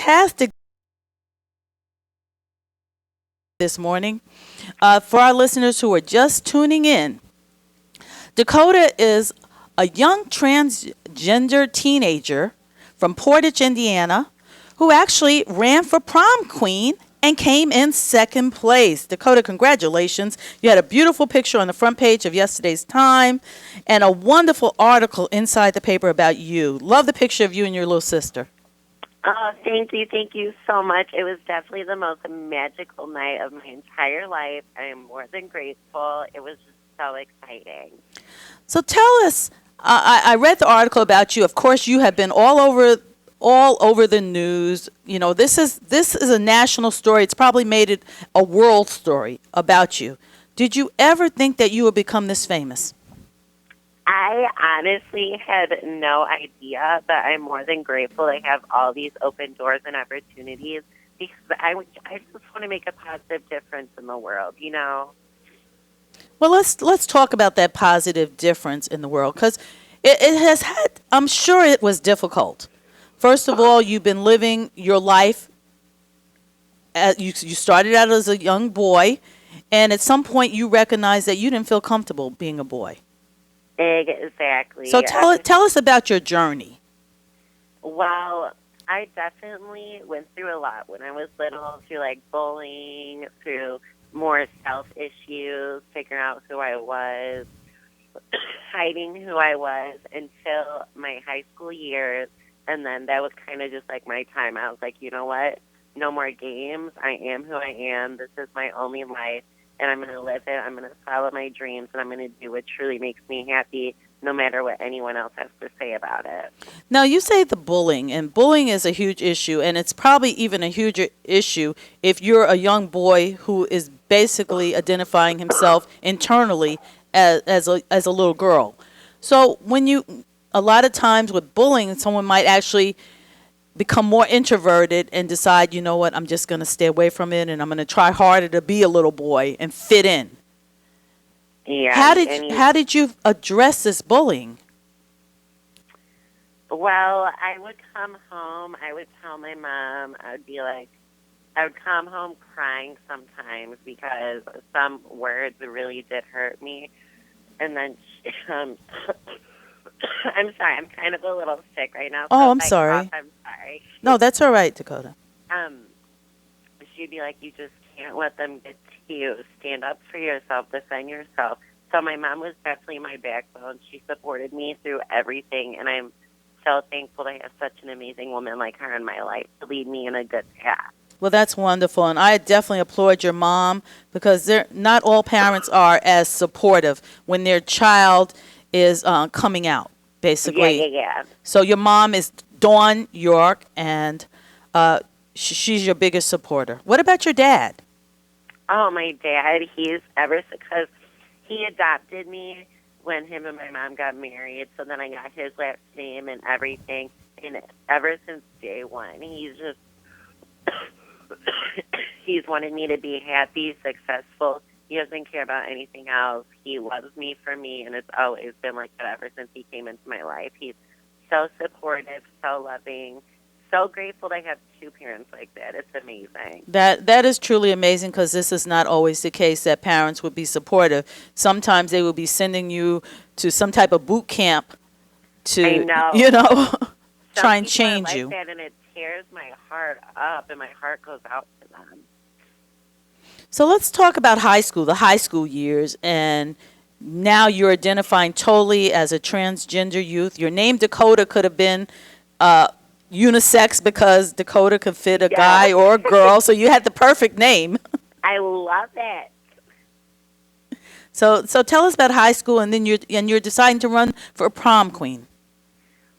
fantastic this morning. For our listeners who are just tuning in, Dakota is a young transgender teenager from Portage, Indiana, who actually ran for prom queen and came in second place. Dakota, congratulations. You had a beautiful picture on the front page of yesterday's Time and a wonderful article inside the paper about you. Love the picture of you and your little sister. Oh, thank you. Thank you so much. It was definitely the most magical night of my entire life. I am more than grateful. It was just so exciting. So tell us, I read the article about you. Of course, you have been all over the news. You know, this is a national story. It's probably made it a world story about you. Did you ever think that you would become this famous? I honestly had no idea, but I'm more than grateful I have all these open doors and opportunities because I just want to make a positive difference in the world, you know? Well, let's talk about that positive difference in the world because it has had. I'm sure it was difficult. First of all, you've been living your life. You started out as a young boy, and at some point you recognized that you didn't feel comfortable being a boy. So Exactly. tell us about your journey. Well, I definitely went through a lot when I was little, through like bullying, through more self issues, figuring out who I was, hiding who I was until my high school years. And then that was kind of just like my time. I was like, you know what? No more games. I am who I am. This is my only life. And I'm going to live it. I'm going to follow my dreams. And I'm going to do what truly makes me happy, no matter what anyone else has to say about it. Now, you say the bullying, and bullying is a huge issue, and it's probably even a huger issue if you're a young boy who is basically identifying himself internally as a little girl. So a lot of times with bullying, someone might actually become more introverted and decide, you know what, I'm just going to stay away from it, and I'm going to try harder to be a little boy and fit in. Yeah. How did you address this bullying? Well, I would come home. I would tell my mom. I would come home crying sometimes because some words really did hurt me. And then, I'm sorry, I'm kind of a little sick right now. So Oh, if I'm I cough, sorry. I'm sorry. No, that's all right, Dakota. Um, she'd be like, you just can't let them get to you. Stand up for yourself. Defend yourself. So my mom was definitely my backbone. She supported me through everything, and I'm so thankful to have such an amazing woman like her in my life to lead me in a good path. Well, that's wonderful, and I definitely applaud your mom because not all parents are as supportive when their child is coming out, Yeah, yeah, basically. yeah. So your mom is Dawn York, and she's your biggest supporter. What about your dad? Oh, my dad, because he adopted me when him and my mom got married, so then I got his last name and everything. And ever since day one, he's wanted me to be happy, successful. He doesn't care about anything else. He loves me for me, and it's always been like that ever since he came into my life. He's so supportive, so loving, so grateful to have two parents like that. It's amazing. That is truly amazing because this is not always the case that parents would be supportive. Sometimes they will be sending you to some type of boot camp I to, know. Some try and people are change like you. that, and it tears my heart up, and my heart goes out to them. So let's talk about the high school years, and now you're identifying totally as a transgender youth. Your name Dakota could have been uh, unisex because Dakota could fit a Yes. guy or a girl, so you had the perfect name. I love it. So tell us about high school, and then you're deciding to run for prom queen.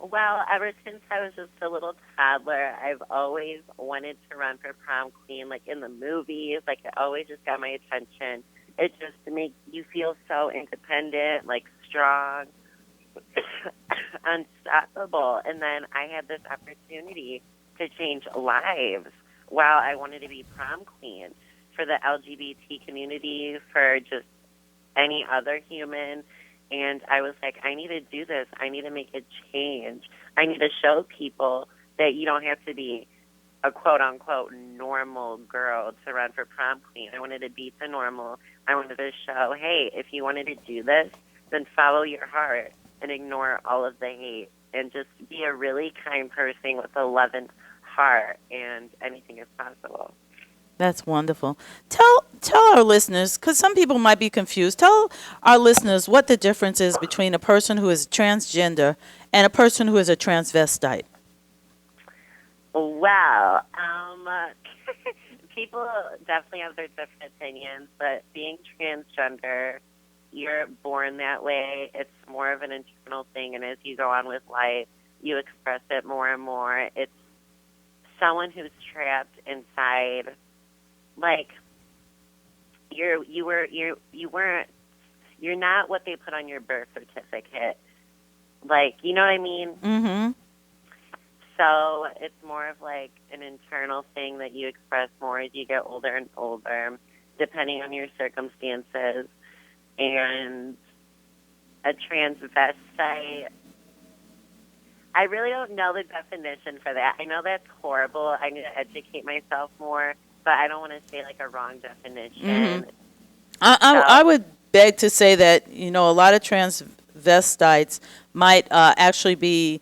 Well, ever since I was just a little toddler, I've always wanted to run for prom queen, like in the movies. Like, it always just got my attention. It just makes you feel so independent, like strong, unstoppable. And then I had this opportunity to change lives while I wanted to be prom queen for the LGBT community, for just any other human. And I was like, I need to do this. I need to make a change. I need to show people that you don't have to be a quote unquote normal girl to run for prom queen. I wanted to beat the normal. I wanted to show, hey, if you wanted to do this, then follow your heart and ignore all of the hate and just be a really kind person with a loving heart, and anything is possible. That's wonderful. Tell our listeners, because some people might be confused. Tell our listeners what the difference is between a person who is transgender and a person who is a transvestite. Well, people definitely have their different opinions, but being transgender, you're born that way. It's more of an internal thing, and as you go on with life, you express it more and more. It's someone who's trapped inside, like you're not what they put on your birth certificate. Like, you know what I mean? Mm-hmm. So it's more of like an internal thing that you express more as you get older and older, depending on your circumstances. And a transvestite, I really don't know the definition for that. I know that's horrible. I need to educate myself more, but I don't want to say like a wrong definition. Mm-hmm. I would beg to say that, a lot of transvestites might actually be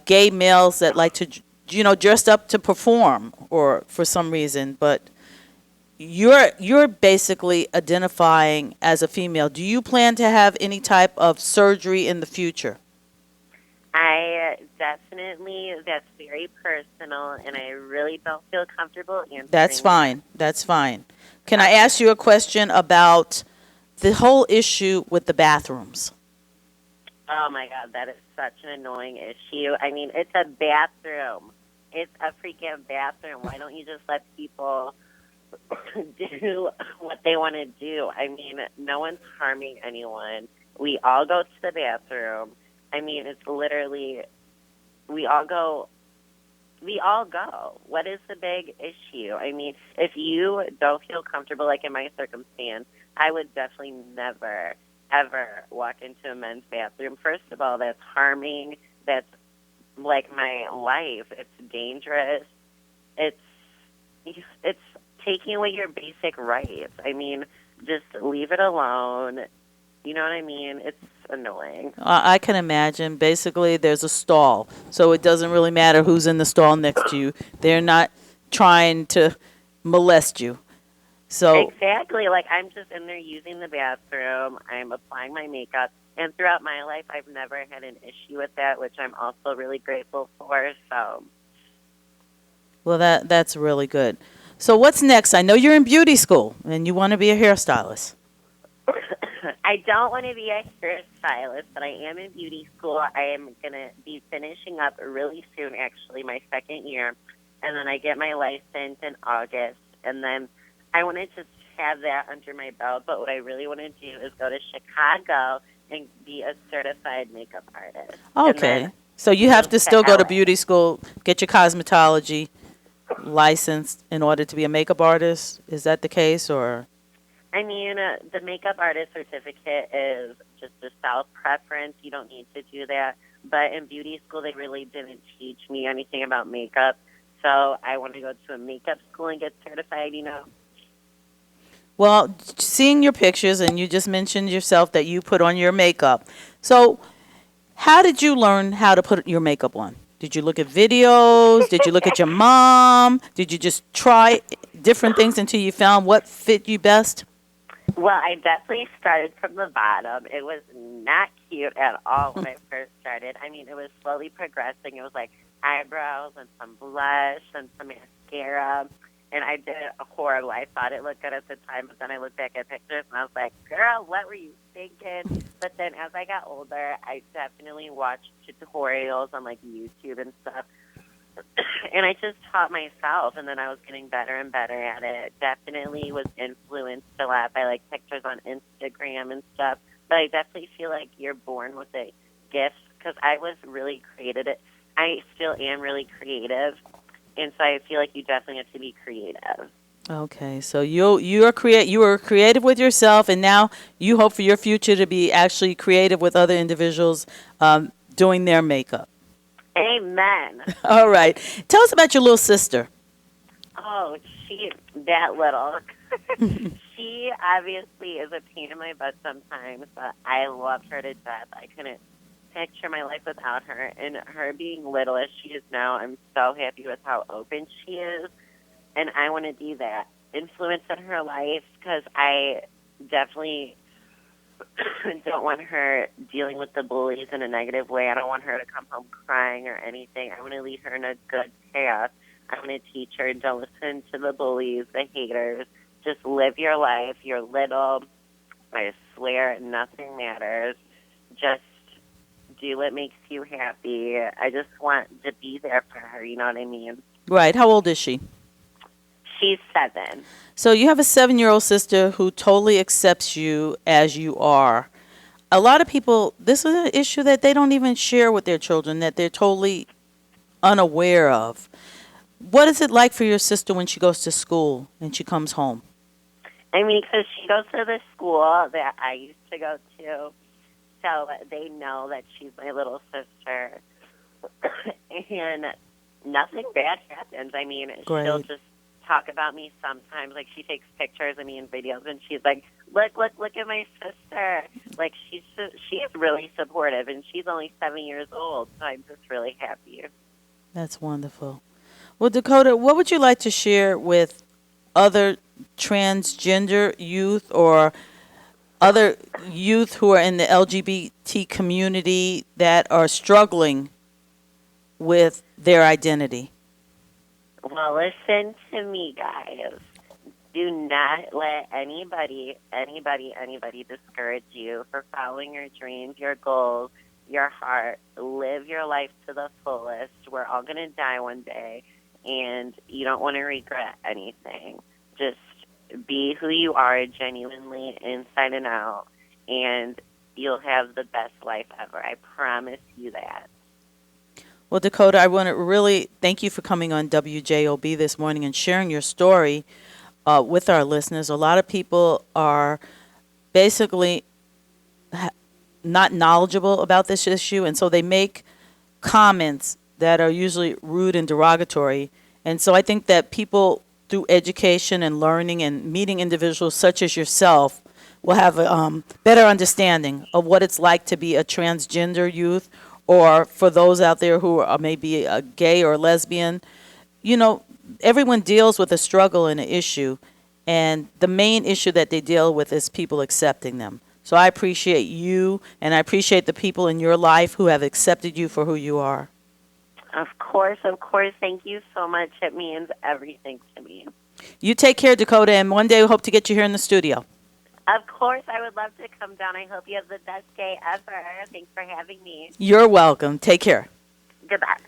gay males that like to, dressed up to perform or for some reason. But you're basically identifying as a female. Do you plan to have any type of surgery in the future? I definitely, that's very personal, and I really don't feel comfortable answering. That's fine. That's fine. Can I ask you a question about the whole issue with the bathrooms? Oh my God, that is such an annoying issue. I mean, it's a bathroom. It's a freaking bathroom. Why don't you just let people do what they want to do? I mean, no one's harming anyone. We all go to the bathroom. I mean, it's literally, we all go. What is the big issue? I mean, if you don't feel comfortable, like in my circumstance, I would definitely never, ever walk into a men's bathroom. First of all, that's harming. That's like my life. It's dangerous. It's taking away your basic rights. I mean, just leave it alone. You know what I mean? It's annoying. I can imagine. Basically, there's a stall, so it doesn't really matter who's in the stall next to you. They're not trying to molest you. So exactly. Like, I'm just in there using the bathroom. I'm applying my makeup. And throughout my life, I've never had an issue with that, which I'm also really grateful for. So, well, that's really good. So what's next? I know you're in beauty school and you want to be a hairstylist. I don't want to be a hairstylist, but I am in beauty school. I am going to be finishing up really soon, actually, my second year. And then I get my license in August. And then I want to just have that under my belt. But what I really want to do is go to Chicago and be a certified makeup artist. Okay. So you have to still go to beauty school, get your cosmetology license in order to be a makeup artist. Is that the case, or? I mean, the makeup artist certificate is just a self-preference. You don't need to do that. But in beauty school, they really didn't teach me anything about makeup. So I want to go to a makeup school and get certified. Well, seeing your pictures, and you just mentioned yourself that you put on your makeup. So how did you learn how to put your makeup on? Did you look at videos? Did you look at your mom? Did you just try different things until you found what fit you best? Well, I definitely started from the bottom. It was not cute at all when I first started. I mean, it was slowly progressing. It was like eyebrows and some blush and some mascara. And I did it horrible. I thought it looked good at the time, but then I looked back at pictures and I was like, girl, what were you thinking? But then as I got older, I definitely watched tutorials on like YouTube and stuff. And I just taught myself, and then I was getting better and better at it. Definitely was influenced a lot by like pictures on Instagram and stuff. But I definitely feel like you're born with a gift, because I was really creative. I still am really creative, and so I feel like you definitely have to be creative. Okay, so you were creative with yourself, and now you hope for your future to be actually creative with other individuals doing their makeup. Amen. All right. Tell us about your little sister. Oh, that little. She obviously is a pain in my butt sometimes, but I love her to death. I couldn't picture my life without her. And her being little as she is now, I'm so happy with how open she is. And I want to be that influence in her life because I definitely don't want her dealing with the bullies in a negative way. I don't want her to come home crying or anything. I want to lead her in a good path. I want to teach her, don't listen to the bullies, the haters. Just live your life. You're little. I swear nothing matters. Just do what makes you happy. I just want to be there for her, you know what I mean? Right. How old is she? She's 7. So you have a 7-year-old sister who totally accepts you as you are. A lot of people, this is an issue that they don't even share with their children, that they're totally unaware of. What is it like for your sister when she goes to school and she comes home? I mean, because she goes to the school that I used to go to, so they know that she's my little sister. And nothing bad happens. I mean, she'll Great. just talk about me sometimes. Like, she takes pictures of me and videos, and she's like, look at my sister. Like, she's really supportive, and she's only 7 years old, so I'm just really happy. That's wonderful. Well, Dakota, what would you like to share with other transgender youth or other youth who are in the LGBT community that are struggling with their identity? Well, listen to me, guys. Do not let anybody discourage you for following your dreams, your goals, your heart. Live your life to the fullest. We're all going to die one day, and you don't want to regret anything. Just be who you are genuinely inside and out, and you'll have the best life ever. I promise you that. Well, Dakota, I want to really thank you for coming on WJOB this morning and sharing your story with our listeners. A lot of people are basically not knowledgeable about this issue, and so they make comments that are usually rude and derogatory. And so I think that people, through education and learning and meeting individuals such as yourself, will have a better understanding of what it's like to be a transgender youth, or for those out there who are maybe a gay or lesbian. You know, everyone deals with a struggle and an issue, and the main issue that they deal with is people accepting them. So I appreciate you, and I appreciate the people in your life who have accepted you for who you are. Of course, of course. Thank you so much. It means everything to me. You take care, Dakota, and one day we hope to get you here in the studio. Of course, I would love to come down. I hope you have the best day ever. Thanks for having me. You're welcome. Take care. Goodbye.